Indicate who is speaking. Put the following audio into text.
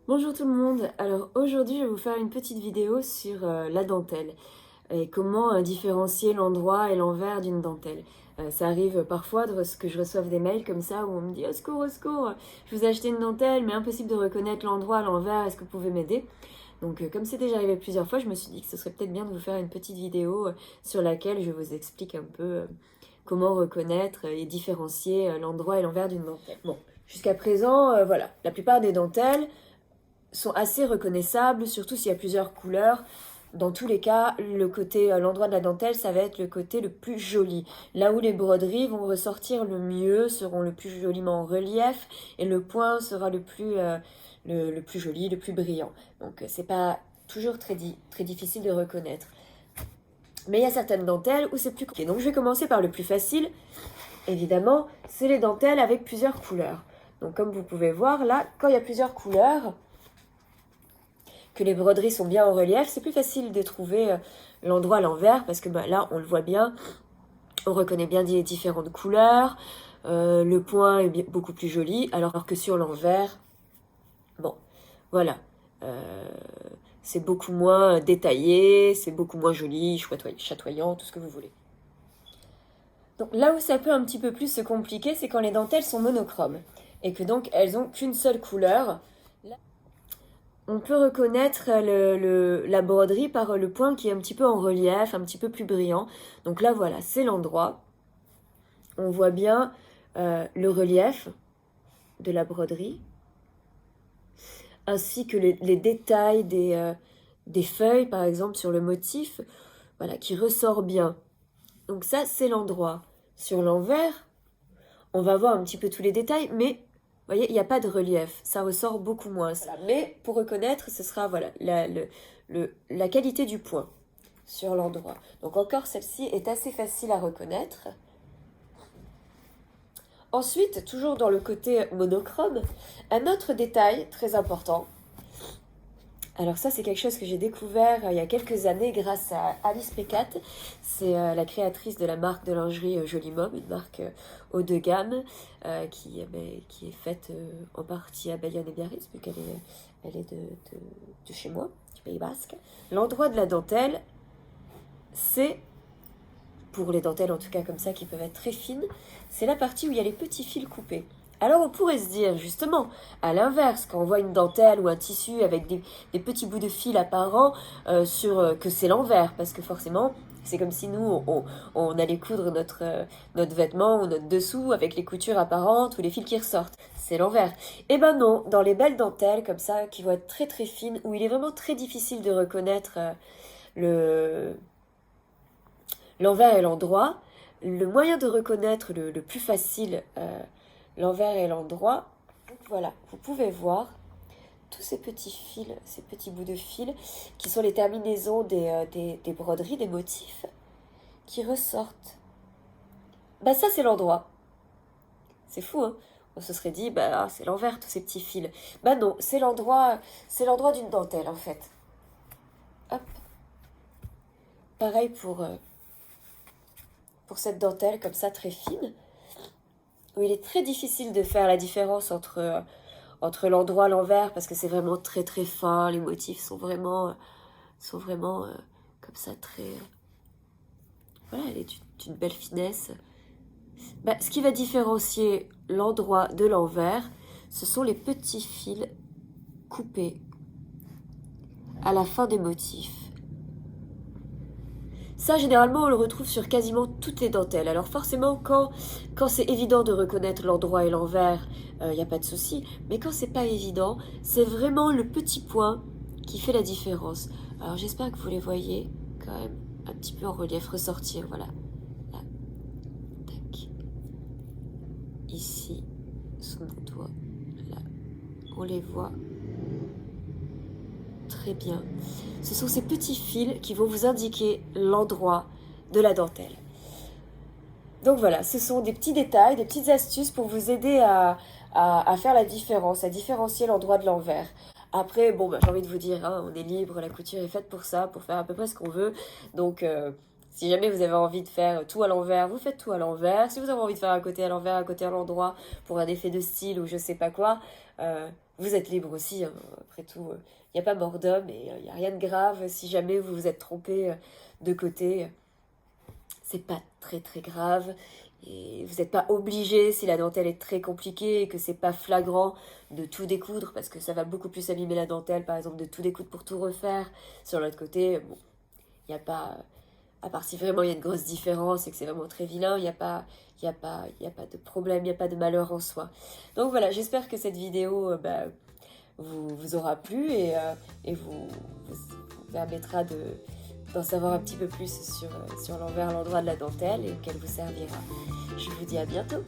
Speaker 1: Bonjour tout le monde, alors aujourd'hui je vais vous faire une petite vidéo sur la dentelle et comment différencier l'endroit et l'envers d'une dentelle. Ça arrive parfois que je reçoive des mails comme ça où on me dit au secour, je vous ai acheté une dentelle mais impossible de reconnaître l'endroit, l'envers, est-ce que vous pouvez m'aider? Donc comme c'est déjà arrivé plusieurs fois, je me suis dit que ce serait peut-être bien de vous faire une petite vidéo sur laquelle je vous explique un peu comment reconnaître et différencier l'endroit et l'envers d'une dentelle. Bon, jusqu'à présent, voilà, la plupart des dentelles sont assez reconnaissables, surtout s'il y a plusieurs couleurs. Dans tous les cas, l'endroit de la dentelle, ça va être le côté le plus joli. Là où les broderies vont ressortir le mieux, seront le plus joliment en relief, et le point sera le plus joli, le plus brillant. Donc c'est pas toujours très difficile de reconnaître. Mais il y a certaines dentelles où c'est plus compliqué. Donc je vais commencer par le plus facile. Évidemment, c'est les dentelles avec plusieurs couleurs. Donc comme vous pouvez voir là, quand il y a plusieurs couleurs, que les broderies sont bien en relief, c'est plus facile de trouver l'endroit à l'envers parce que là, on le voit bien, on reconnaît bien les différentes couleurs, le point est beaucoup plus joli, alors que sur l'envers, bon, voilà, c'est beaucoup moins détaillé, c'est beaucoup moins joli, chatoyant, tout ce que vous voulez. Donc là où ça peut un petit peu plus se compliquer, c'est quand les dentelles sont monochromes et que donc elles n'ont qu'une seule couleur. On peut reconnaître la broderie par le point qui est un petit peu en relief, un petit peu plus brillant. Donc là, voilà, c'est l'endroit. On voit bien le relief de la broderie, ainsi que les détails des feuilles, par exemple, sur le motif, voilà, qui ressort bien. Donc ça, c'est l'endroit. Sur l'envers, on va voir un petit peu tous les détails, mais vous voyez, il n'y a pas de relief, ça ressort beaucoup moins. Voilà. Mais pour reconnaître, ce sera voilà, la qualité du point sur l'endroit. Donc encore, celle-ci est assez facile à reconnaître. Ensuite, toujours dans le côté monochrome, un autre détail très important. Alors ça, c'est quelque chose que j'ai découvert il y a quelques années grâce à Alice Pécat. C'est la créatrice de la marque de lingerie Joli Mom, une marque haut de gamme qui est faite en partie à Bayonne et Biarritz, vu qu'elle est de chez moi, du Pays Basque. L'endroit de la dentelle, c'est, pour les dentelles en tout cas comme ça, qui peuvent être très fines, c'est la partie où il y a les petits fils coupés. Alors on pourrait se dire justement, à l'inverse, quand on voit une dentelle ou un tissu avec des petits bouts de fil apparents, que c'est l'envers, parce que forcément, c'est comme si nous, on allait coudre notre vêtement ou notre dessous avec les coutures apparentes ou les fils qui ressortent. C'est l'envers. Eh ben non, dans les belles dentelles comme ça, qui vont être très très fines, où il est vraiment très difficile de reconnaître l'envers et l'endroit, le moyen de reconnaître le plus facile l'envers et l'endroit, voilà, vous pouvez voir tous ces petits fils, ces petits bouts de fil qui sont les terminaisons des broderies, des motifs qui ressortent. Bah ça c'est l'endroit. C'est fou, hein? On se serait dit, bah c'est l'envers tous ces petits fils. Bah non, c'est l'endroit d'une dentelle en fait. Hop. Pareil pour cette dentelle comme ça très fine, où il est très difficile de faire la différence entre l'endroit et l'envers, parce que c'est vraiment très très fin, les motifs sont vraiment comme ça très... voilà, elle est d'une belle finesse. Bah, ce qui va différencier l'endroit de l'envers, ce sont les petits fils coupés à la fin des motifs. Ça, généralement, on le retrouve sur quasiment toutes les dentelles. Alors forcément, quand c'est évident de reconnaître l'endroit et l'envers, il n'y a pas de souci. Mais quand c'est pas évident, c'est vraiment le petit point qui fait la différence. Alors j'espère que vous les voyez quand même un petit peu en relief ressortir. Voilà. Là. Tac. Ici, sous mon doigt. Là. On les voit très bien. Ce sont ces petits fils qui vont vous indiquer l'endroit de la dentelle. Donc voilà, ce sont des petits détails, des petites astuces pour vous aider à faire la différence, à différencier l'endroit de l'envers. Après, bon, bah, j'ai envie de vous dire, hein, on est libre, la couture est faite pour ça, pour faire à peu près ce qu'on veut. Donc, si jamais vous avez envie de faire tout à l'envers, vous faites tout à l'envers. Si vous avez envie de faire un côté à l'envers, un côté à l'endroit, pour un effet de style ou je sais pas quoi, vous êtes libre aussi. Hein. Après tout, il n'y a pas mort d'homme et il n'y a rien de grave. Si jamais vous vous êtes trompé de côté, c'est pas très très grave. Et vous n'êtes pas obligé, si la dentelle est très compliquée et que c'est pas flagrant, de tout découdre, parce que ça va beaucoup plus abîmer la dentelle, par exemple, de tout découdre pour tout refaire. Sur l'autre côté, bon, il n'y a pas... À part si vraiment il y a une grosse différence et que c'est vraiment très vilain, il y a pas de problème, il n'y a pas de malheur en soi. Donc voilà, j'espère que cette vidéo vous aura plu et vous permettra d'en savoir un petit peu plus sur l'envers, l'endroit de la dentelle et qu'elle vous servira. Je vous dis à bientôt.